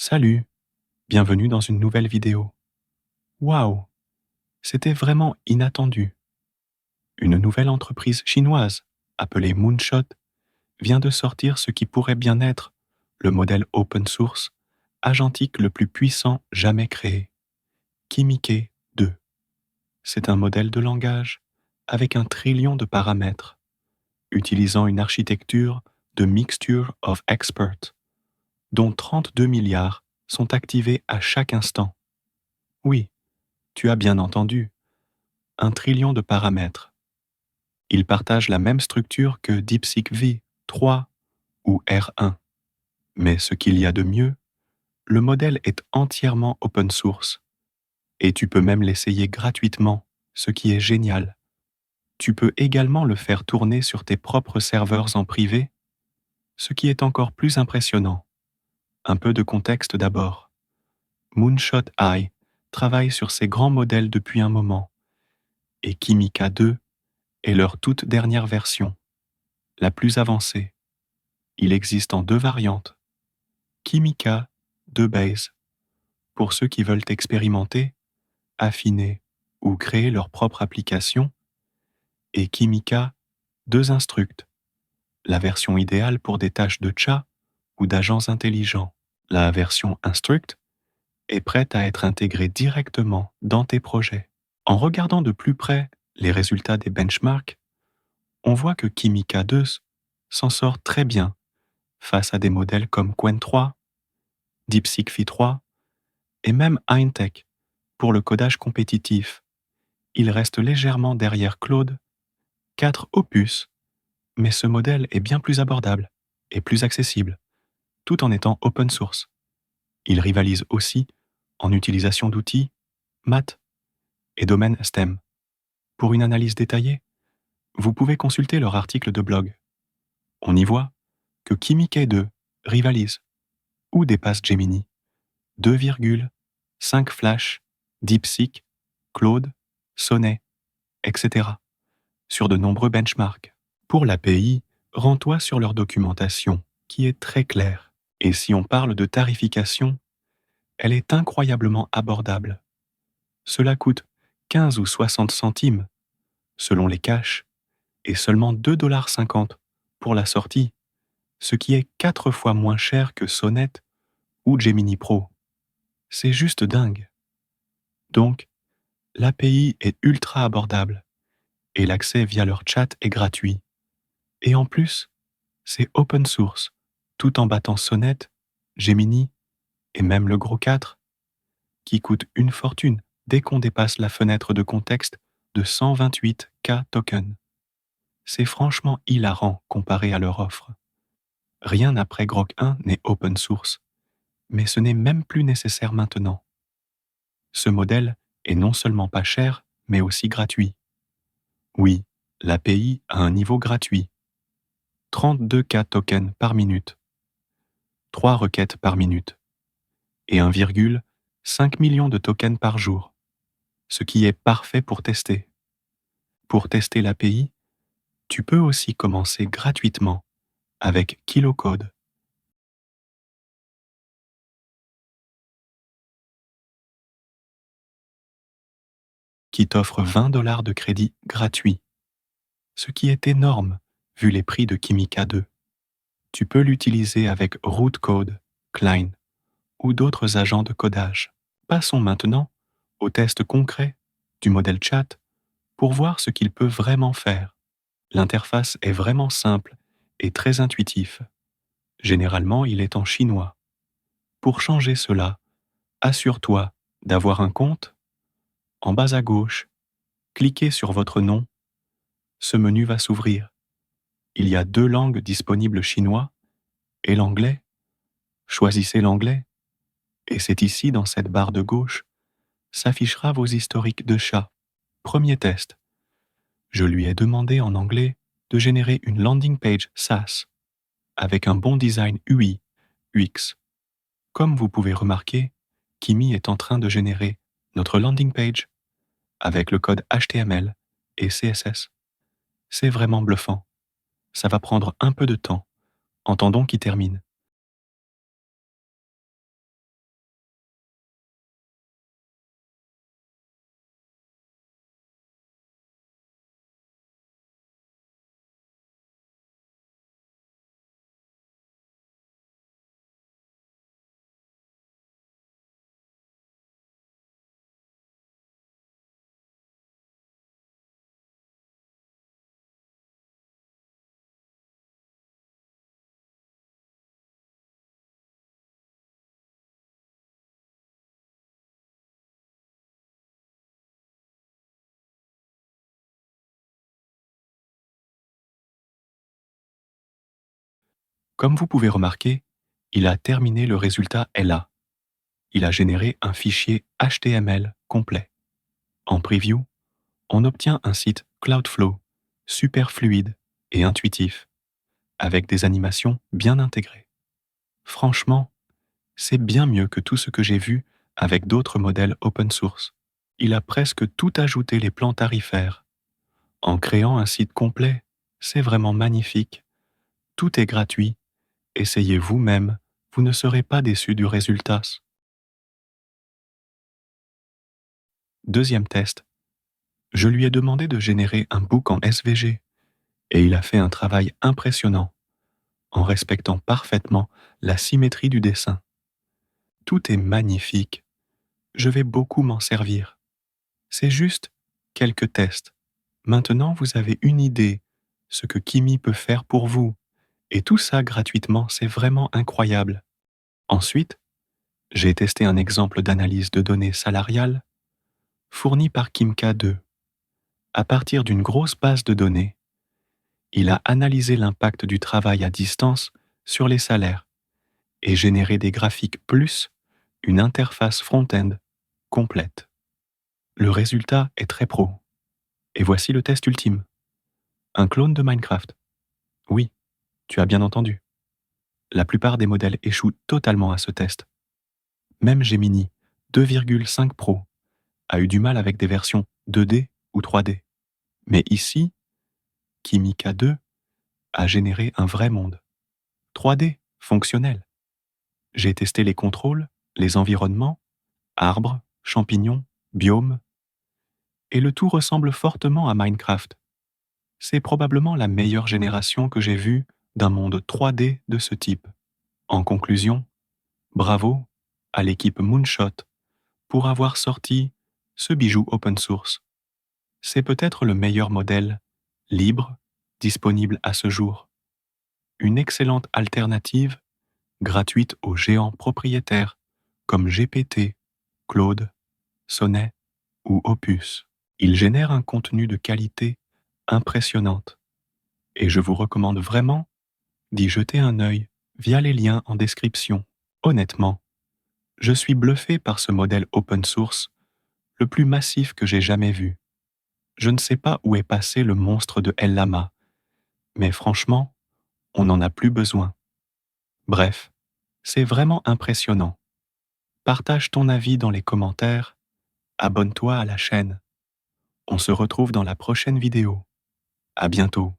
Salut, bienvenue dans une nouvelle vidéo. Waouh, c'était vraiment inattendu. Une nouvelle entreprise chinoise, appelée Moonshot, vient de sortir ce qui pourrait bien être le modèle open source agentique le plus puissant jamais créé, Kimike 2. C'est un modèle de langage avec 1 trillion de paramètres, utilisant une architecture de Mixture of Experts, dont 32 milliards sont activés à chaque instant. Oui, tu as bien entendu, 1 trillion de paramètres. Ils partagent la même structure que DeepSeek-V 3 ou R1. Mais ce qu'il y a de mieux, le modèle est entièrement open source. Et tu peux même l'essayer gratuitement, ce qui est génial. Tu peux également le faire tourner sur tes propres serveurs en privé, ce qui est encore plus impressionnant. Un peu de contexte d'abord. Moonshot Eye travaille sur ces grands modèles depuis un moment, et Kimika 2 est leur toute dernière version, la plus avancée. Il existe en 2 variantes, Kimika 2 Base, pour ceux qui veulent expérimenter, affiner ou créer leur propre application, et Kimika 2 Instruct, la version idéale pour des tâches de chat ou d'agents intelligents. La version Instruct est prête à être intégrée directement dans tes projets. En regardant de plus près les résultats des benchmarks, on voit que Kimika 2 s'en sort très bien face à des modèles comme Qwen 3, DeepSeek V3 et même Eintech pour le codage compétitif. Il reste légèrement derrière Claude 4 Opus, mais ce modèle est bien plus abordable et plus accessible, tout en étant open source. Il rivalise aussi en utilisation d'outils, maths et domaine STEM. Pour une analyse détaillée, vous pouvez consulter leur article de blog. On y voit que Kimike 2 rivalise ou dépasse Gemini, 2,5 Flash, DeepSeek, Claude, Sonnet, etc. sur de nombreux benchmarks. Pour l'API, rends-toi sur leur documentation, qui est très claire. Et si on parle de tarification, elle est incroyablement abordable. Cela coûte 15 ou 60 centimes, selon les caches, et seulement 2,50 $ pour la sortie, ce qui est 4 fois moins cher que Sonnet ou Gemini Pro. C'est juste dingue. Donc, l'API est ultra abordable et l'accès via leur chat est gratuit. Et en plus, c'est open source, tout en battant Sonnet, Gemini et même le Gros 4, qui coûte une fortune dès qu'on dépasse la fenêtre de contexte de 128K tokens. C'est franchement hilarant comparé à leur offre. Rien après Grok 1 n'est open source, mais ce n'est même plus nécessaire maintenant. Ce modèle est non seulement pas cher, mais aussi gratuit. Oui, l'API a un niveau gratuit. 32K tokens par minute, 3 requêtes par minute, et 1,5 million de tokens par jour, ce qui est parfait pour tester. Pour tester l'API, tu peux aussi commencer gratuitement avec KiloCode. Qui t'offre 20 $ de crédit gratuit, ce qui est énorme vu les prix de Kimika 2. Tu peux l'utiliser avec Rootcode, Klein ou d'autres agents de codage. Passons maintenant au test concret du modèle chat pour voir ce qu'il peut vraiment faire. L'interface est vraiment simple et très intuitif. Généralement, il est en chinois. Pour changer cela, assure-toi d'avoir un compte. En bas à gauche, cliquez sur votre nom. Ce menu va s'ouvrir. Il y a 2 langues disponibles, chinois et l'anglais. Choisissez l'anglais et c'est ici, dans cette barre de gauche, s'affichera vos historiques de chat. Premier test. Je lui ai demandé en anglais de générer une landing page SaaS avec un bon design UI, UX. Comme vous pouvez remarquer, Kimi est en train de générer notre landing page avec le code HTML et CSS. C'est vraiment bluffant. Ça va prendre un peu de temps. Entendons qu'il termine. Comme vous pouvez remarquer, il a terminé le résultat est là. Il a généré un fichier HTML complet. En preview, on obtient un site Cloudflow, super fluide et intuitif, avec des animations bien intégrées. Franchement, c'est bien mieux que tout ce que j'ai vu avec d'autres modèles open source. Il a presque tout ajouté les plans tarifaires. En créant un site complet, c'est vraiment magnifique. Tout est gratuit. Essayez vous-même, vous ne serez pas déçu du résultat. Deuxième test. Je lui ai demandé de générer un book en SVG et il a fait un travail impressionnant en respectant parfaitement la symétrie du dessin. Tout est magnifique. Je vais beaucoup m'en servir. C'est juste quelques tests. Maintenant, vous avez une idée ce que Kimi peut faire pour vous. Et tout ça gratuitement, c'est vraiment incroyable. Ensuite, j'ai testé un exemple d'analyse de données salariales fourni par Kimka2. À partir d'une grosse base de données, il a analysé l'impact du travail à distance sur les salaires et généré des graphiques plus une interface front-end complète. Le résultat est très pro. Et voici le test ultime. Un clone de Minecraft. Oui, tu as bien entendu. La plupart des modèles échouent totalement à ce test. Même Gemini 2,5 Pro a eu du mal avec des versions 2D ou 3D. Mais ici, Kimika 2 a généré un vrai monde. 3D, fonctionnel. J'ai testé les contrôles, les environnements, arbres, champignons, biomes, et le tout ressemble fortement à Minecraft. C'est probablement la meilleure génération que j'ai vue d'un monde 3D de ce type. En conclusion, bravo à l'équipe Moonshot pour avoir sorti ce bijou open source. C'est peut-être le meilleur modèle, libre, disponible à ce jour. Une excellente alternative, gratuite aux géants propriétaires comme GPT, Claude, Sonnet ou Opus. Il génère un contenu de qualité impressionnante et je vous recommande vraiment d'y jeter un œil via les liens en description. Honnêtement, je suis bluffé par ce modèle open source, le plus massif que j'ai jamais vu. Je ne sais pas où est passé le monstre de El Lama, mais franchement, on n'en a plus besoin. Bref, c'est vraiment impressionnant. Partage ton avis dans les commentaires, abonne-toi à la chaîne. On se retrouve dans la prochaine vidéo. À bientôt.